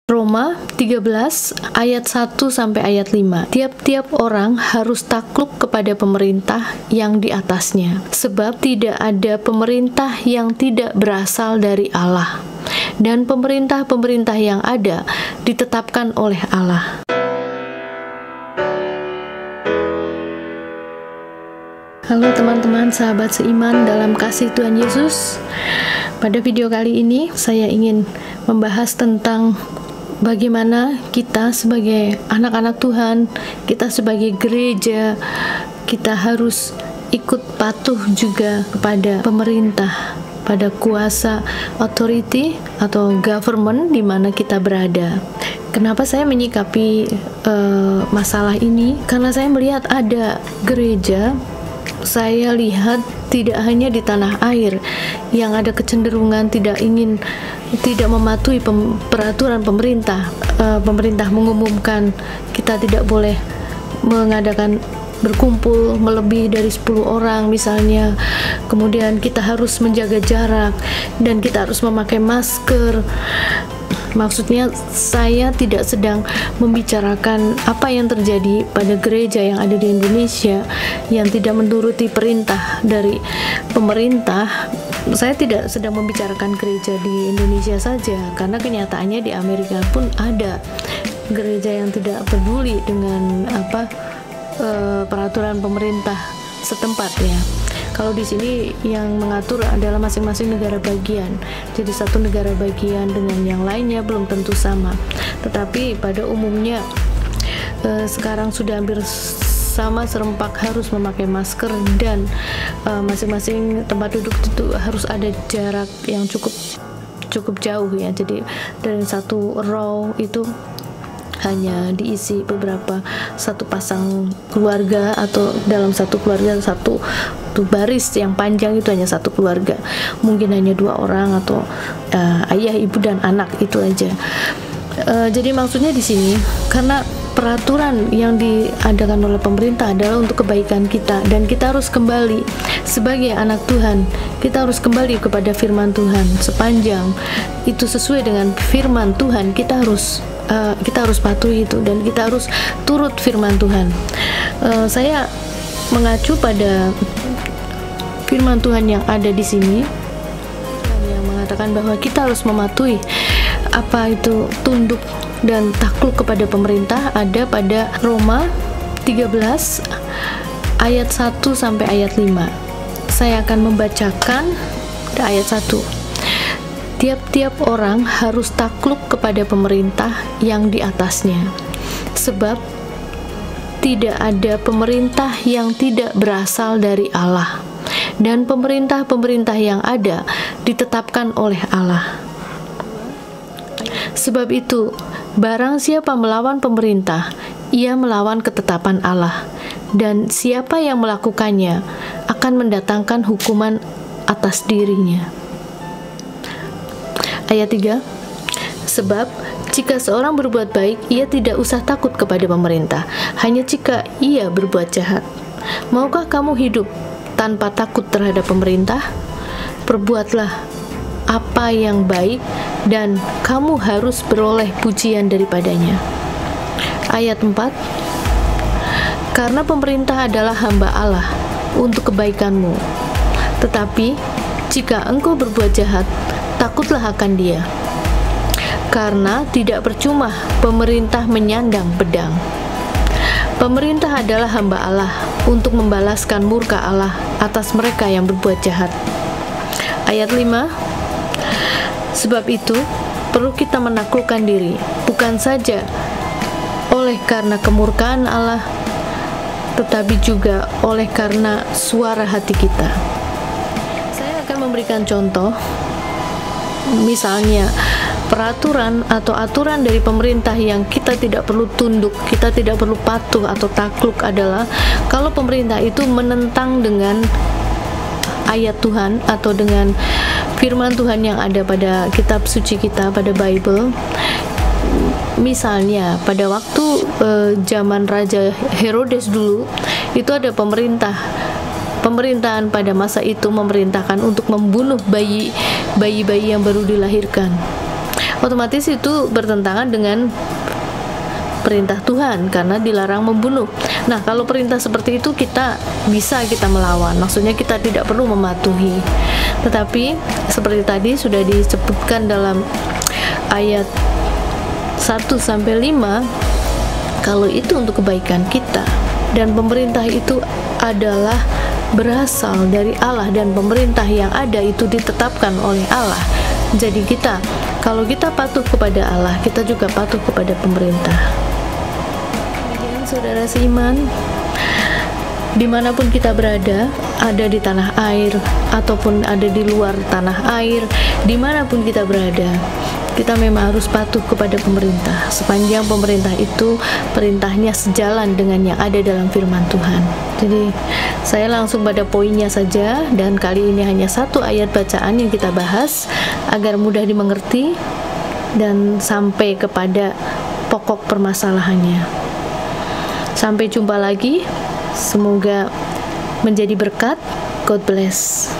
Roma 13 ayat 1 sampai ayat 5. Tiap-tiap orang harus takluk kepada pemerintah yang di atasnya, sebab tidak ada pemerintah yang tidak berasal dari Allah, dan pemerintah-pemerintah yang ada ditetapkan oleh Allah. Halo teman-teman, sahabat seiman dalam kasih Tuhan Yesus. Pada video kali ini saya ingin membahas tentang bagaimana kita sebagai anak-anak Tuhan, kita sebagai gereja, kita harus ikut patuh juga kepada pemerintah, pada kuasa authority atau government di mana kita berada. Kenapa saya menyikapi masalah ini? Karena saya melihat ada gereja, saya lihat tidak hanya di tanah air yang ada kecenderungan tidak mematuhi peraturan pemerintah. Pemerintah mengumumkan kita tidak boleh mengadakan berkumpul melebihi dari 10 orang misalnya, kemudian kita harus menjaga jarak dan kita harus memakai masker. Maksudnya saya tidak sedang membicarakan apa yang terjadi pada gereja yang ada di Indonesia yang tidak menuruti perintah dari pemerintah. Saya tidak sedang membicarakan gereja di Indonesia saja, karena kenyataannya di Amerika pun ada gereja yang tidak peduli dengan peraturan pemerintah setempat ya. Kalau di sini yang mengatur adalah masing-masing negara bagian. Jadi satu negara bagian dengan yang lainnya belum tentu sama. Tetapi pada umumnya sekarang sudah hampir sama serempak harus memakai masker dan masing-masing tempat duduk itu harus ada jarak yang cukup jauh ya. Jadi dari satu row itu hanya diisi satu pasang keluarga, atau dalam satu keluarga satu baris yang panjang itu hanya satu keluarga, mungkin hanya 2 orang atau ayah, ibu dan anak, itu aja. Jadi maksudnya di sini karena peraturan yang diadakan oleh pemerintah adalah untuk kebaikan kita, dan kita harus kembali sebagai anak Tuhan, kita harus kembali kepada firman Tuhan. Sepanjang itu sesuai dengan firman Tuhan, kita harus patuhi itu, dan kita harus turut firman Tuhan. Saya mengacu pada firman Tuhan yang ada di sini yang mengatakan bahwa kita harus mematuhi apa itu tunduk dan takluk kepada pemerintah. Ada pada Roma 13 ayat 1 sampai ayat 5. Saya akan membacakan ayat 1. Tiap-tiap orang harus takluk kepada pemerintah yang di atasnya, sebab tidak ada pemerintah yang tidak berasal dari Allah, dan pemerintah-pemerintah yang ada ditetapkan oleh Allah. Sebab itu, barang siapa melawan pemerintah, ia melawan ketetapan Allah, dan siapa yang melakukannya akan mendatangkan hukuman atas dirinya. Ayat 3. Sebab jika seorang berbuat baik, ia tidak usah takut kepada pemerintah, hanya jika ia berbuat jahat. Maukah kamu hidup tanpa takut terhadap pemerintah? Perbuatlah apa yang baik, dan kamu harus beroleh pujian daripadanya. Ayat 4. Karena pemerintah adalah hamba Allah untuk kebaikanmu. Tetapi jika engkau berbuat jahat, takutlah akan dia, karena tidak percuma pemerintah menyandang pedang. Pemerintah adalah hamba Allah untuk membalaskan murka Allah atas mereka yang berbuat jahat. Ayat 5. Sebab itu perlu kita menaklukkan diri, bukan saja oleh karena kemurkaan Allah, tetapi juga oleh karena suara hati kita. Saya akan memberikan contoh. Misalnya peraturan atau aturan dari pemerintah yang kita tidak perlu tunduk, kita tidak perlu patuh atau takluk adalah kalau pemerintah itu menentang dengan ayat Tuhan atau dengan firman Tuhan yang ada pada kitab suci kita, pada Bible. Misalnya pada waktu zaman Raja Herodes dulu, itu ada pemerintahan pada masa itu memerintahkan untuk membunuh bayi-bayi yang baru dilahirkan. otomatis itu bertentangan dengan perintah Tuhan karena dilarang membunuh. Nah, kalau perintah seperti itu kita melawan. Maksudnya kita tidak perlu mematuhi. Tetapi seperti tadi sudah disebutkan dalam ayat 1 sampai 5, kalau itu untuk kebaikan kita dan pemerintah itu adalah berasal dari Allah dan pemerintah yang ada itu ditetapkan oleh Allah. Jadi kalau kita patuh kepada Allah, kita juga patuh kepada pemerintah. Saudara seiman, dimanapun kita berada, ada di tanah air ataupun ada di luar tanah air, dimanapun kita berada, kita memang harus patuh kepada pemerintah sepanjang pemerintah itu perintahnya sejalan dengan yang ada dalam firman Tuhan. Jadi saya langsung pada poinnya saja, dan kali ini hanya satu ayat bacaan yang kita bahas agar mudah dimengerti dan sampai kepada pokok permasalahannya. Sampai jumpa lagi, semoga menjadi berkat. God bless.